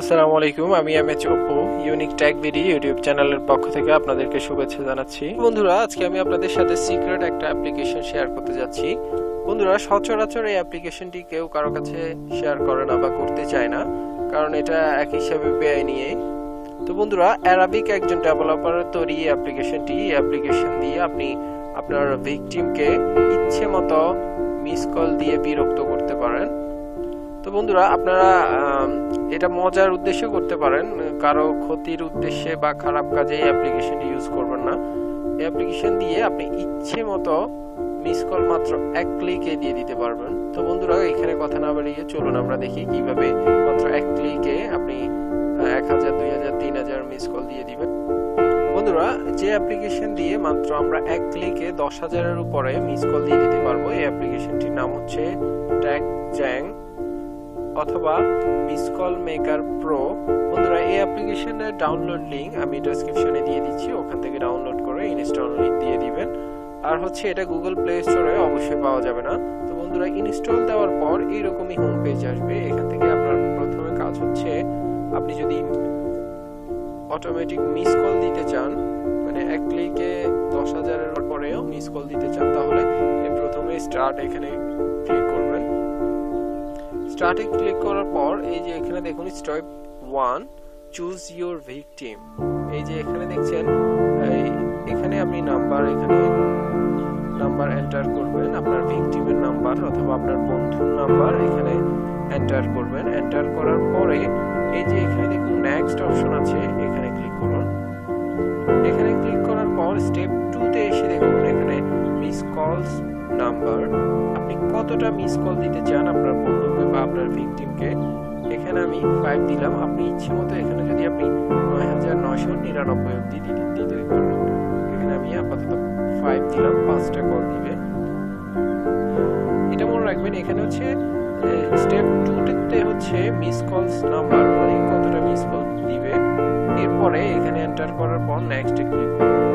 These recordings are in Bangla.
আসসালামু আলাইকুম, আমি এমএচ অপু ইউনিক টেক ভিডি ইউটিউব চ্যানেলের পক্ষ থেকে আপনাদেরকে শুভেচ্ছা জানাচ্ছি। বন্ধুরা, আজকে আমি আপনাদের সাথে সিক্রেট একটা অ্যাপ্লিকেশন শেয়ার করতে যাচ্ছি। বন্ধুরা, সচরাচর এই অ্যাপ্লিকেশনটি কেউ কারো কাছে শেয়ার করে না বা করতে চায় না, কারণ এটা এক হিসাবে বেআইনি। তো বন্ধুরা, অ্যারাবিক একজন ডেভেলপারের তৈরি এই অ্যাপ্লিকেশন দিয়ে আপনি আপনার ভিকটিমকে ইচ্ছে মতো মিস কল দিয়ে বিরক্ত করতে পারেন। তো বন্ধুরা, আপনারা এটা মজার উদ্দেশ্যে করতে পারেন, কারো ক্ষতির উদ্দেশ্যে বা খারাপ কাজে এই অ্যাপ্লিকেশনটি ইউজ করবেন না। এই অ্যাপ্লিকেশন দিয়ে আপনি ইচ্ছে মতো মিস কল মাত্র এক ক্লিকে দিয়ে দিতে পারবেন। তো বন্ধুরা, এখানে কথা না বাড়িয়ে চলুন আমরা দেখি কিভাবে মাত্র এক ক্লিকে আপনি 1000, 2000, 3000 মিস কল দিয়ে দিবেন। বন্ধুরা, যে অ্যাপ্লিকেশন দিয়ে মাত্র আমরা এক ক্লিকে 10,000-এর উপরে মিস কল দিয়ে দিতে পারবো, এই অ্যাপ্লিকেশনটির নাম হচ্ছে ট্যাগ অথবা মিস কল মেকার প্রো। বন্ধুরা, এই অ্যাপ্লিকেশনের ডাউনলোড লিংক আমি ডেসক্রিপশনে দিয়ে দিচ্ছি, ওখান থেকে ডাউনলোড করে ইনস্টল দিয়ে দিবেন। আর হচ্ছে এটা গুগল প্লে স্টোরে অবশ্যই পাওয়া যাবে না। তো বন্ধুরা, ইনস্টল দেওয়ার পর এইরকমই হোম পেজ আসবে। এখান থেকে আপনার প্রথমে কাজ হচ্ছে, আপনি যদি অটোমেটিক মিস কল দিতে চান, মানে এক ক্লিকে 10,000-এর পরেও মিস কল দিতে চান, তাহলে প্রথমে স্টার্ট এখানে ক্লিক করবেন। স্টার্টে ক্লিক করার পর এই যে এখানে দেখুন স্টেপ 1 চুজ ইওর ভিকটিম। এই যে এখানে দেখছেন, এখানে আপনি নাম্বার এন্টার করবেন, আপনার ভিকটিমের নাম্বার অথবা আপনার বন্ধুর নাম্বার এখানে এন্টার করবেন। এন্টার করার পরে এই যে এখানে দেখুন নেক্সট অপশন আছে, এখানে ক্লিক করুন। এখানে ক্লিক করার পর স্টেপ 2 তে এসে দেখুন এখানে মিস কলস নাম্বার, আপনি কতটা মিস কল দিতে চান আপনার বন্ধুকে বা আপনার ভিকটিমকে। এখানে আমি 5 দিলাম। আপনি ইচ্ছে মতো এখানে যদি আপনি 9999 অবধি দিতে পারবেন। এখানে আমি আপাতত 5 দিলাম, 5টা কল দিবে। এটা মনে রাখবেন, এখানে হচ্ছে স্টেপ 2 তে হচ্ছে মিস কলস নাম্বার, মানে কতটা মিস কল দিবে। এরপরে এখানে এন্টার করার পর নেক্সটে ক্লিক করুন।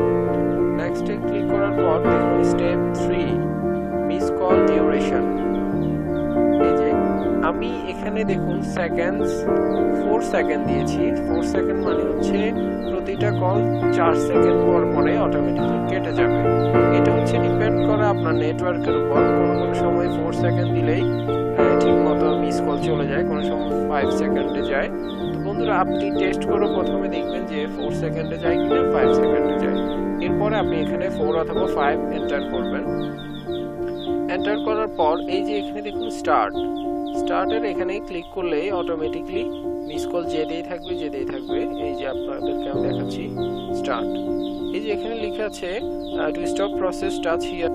নেক্সটে ক্লিক করার পর দেখুন স্টেপ 3 মিস কল ডিউরেশন। এই যে আমি এখানে দেখুন সেকেন্ডস 4 সেকেন্ড দিয়েছি। 4 সেকেন্ড মানে হচ্ছে প্রতিটা কল 4 সেকেন্ড পর পরে অটোমেটিক্যালি কেটে যাবে। এটা হচ্ছে ডিপেন্ড করে আপনার নেটওয়ার্কের উপর। কোনো সময় 4 সেকেন্ড দিলেই ঠিকমতো মিস কল চলে যায়, কোনো সময় 5 সেকেন্ডে যায়। তো বন্ধুরা, আপনি টেস্ট করে প্রথমে দেখবেন যে 4 সেকেন্ডে যায় কিনা 5 সেকেন্ডে যায়। এরপরে আপনি এখানে 4 অথবা 5 এন্টার করবেন। এন্টার করার পর এই যে এখানে দেখুন স্টার্টের এখানে ক্লিক করলে অটোমেটিক্যালি মিস কল যেতেই থাকবে। এই যে আপনাদেরকে আমি দেখাচ্ছি স্টার্ট। এই যে এখানে লেখা আছে to stop process touch here.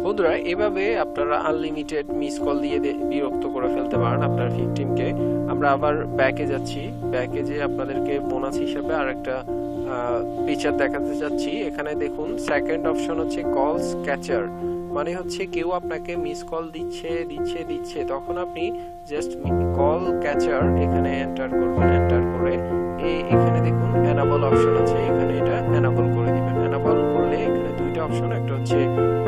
বন্ধুরা, এভাবে আপনারা আনলিমিটেড মিস কল দিয়ে বিরক্ত করে ফেলতে পারেন আপনার ভিকটিমকে। আমরা আবার ব্যাকে যাচ্ছি। ব্যাকে যে আপনাদেরকে বোনাস হিসেবে আরেকটা ফিচার দেখাতে যাচ্ছি। এখানে দেখুন সেকেন্ড অপশন হচ্ছে কলস ক্যাচার, মানে হচ্ছে কেউ আপনাকে মিস কল দিচ্ছে, তখন আপনি জাস্ট কল ক্যাচার এখানে এন্টার করবেন। এন্টার করে এখানে দেখুন এনাবল অপশন আছে, এখানে এটা এনাবল করে দিবেন। এনাবল করলে এখানে দুইটা অপশন, একটা হচ্ছে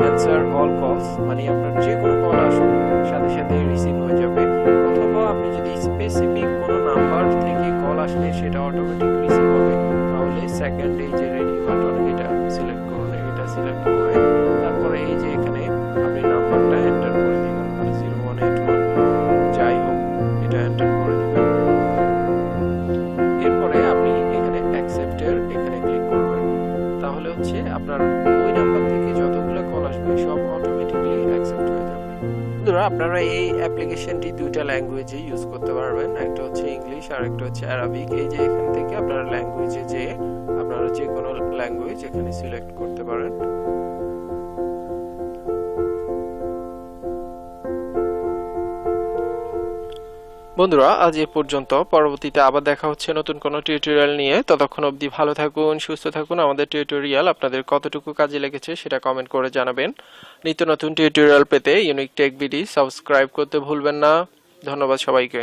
অ্যানসার অল কলস, মানে আপনার যে কোনো কল আসুক সাথে সাথে রিসিভ হয়ে যাবে, অথবা আপনি যদি স্পেসিফিক কোনো নাম্বার থেকে কল আসলে সেটা অটোমেটিক রিসিভ হবে, তাহলে সেকেন্ড এই যে রেডি বাটন এটা সিলেক্ট করুন। এটা সিলেক্ট করে তারপরে এই যে এখানে আপনি নাম্বারটা এন্টার করে দিবেন, 0181 যাই হোক, এটা এন্টার করে দিবেন। এরপরে আপনি এখানে অ্যাকসেপ্টের এখানে ক্লিক করবেন। তাহলে হচ্ছে আপনার ওই নাম্বার থেকে যতগুলো কল আসবে সব অটোমেটিক্যালি অ্যাকসেপ্ট হয়ে যাবে। বন্ধুরা, আপনারা এই অ্যাপ্লিকেশনটি দুইটা ল্যাঙ্গুয়েজে ইউজ করতে পারবেন, একটা হচ্ছে ইংলিশ আর একটা হচ্ছে আরবিক। এই যে এখান থেকে আপনারা ল্যাঙ্গুয়েজে যে আপনারা যে কোনো ল্যাঙ্গুয়েজ এখানে সিলেক্ট করতে পারেন। বন্ধুরা, আজ এ পর্যন্ত। পরবর্তীতে আবার দেখা হচ্ছে নতুন কোনো টিউটোরিয়াল নিয়ে। ততক্ষণ অবধি ভালো থাকুন, সুস্থ থাকুন। আমাদের টিউটোরিয়াল আপনাদের কতটুকু কাজে লেগেছে সেটা কমেন্ট করে জানাবেন। নিত্য নতুন টিউটোরিয়াল পেতে ইউনিক টেক ভিডি সাবস্ক্রাইব করতে ভুলবেন না। ধন্যবাদ সবাইকে।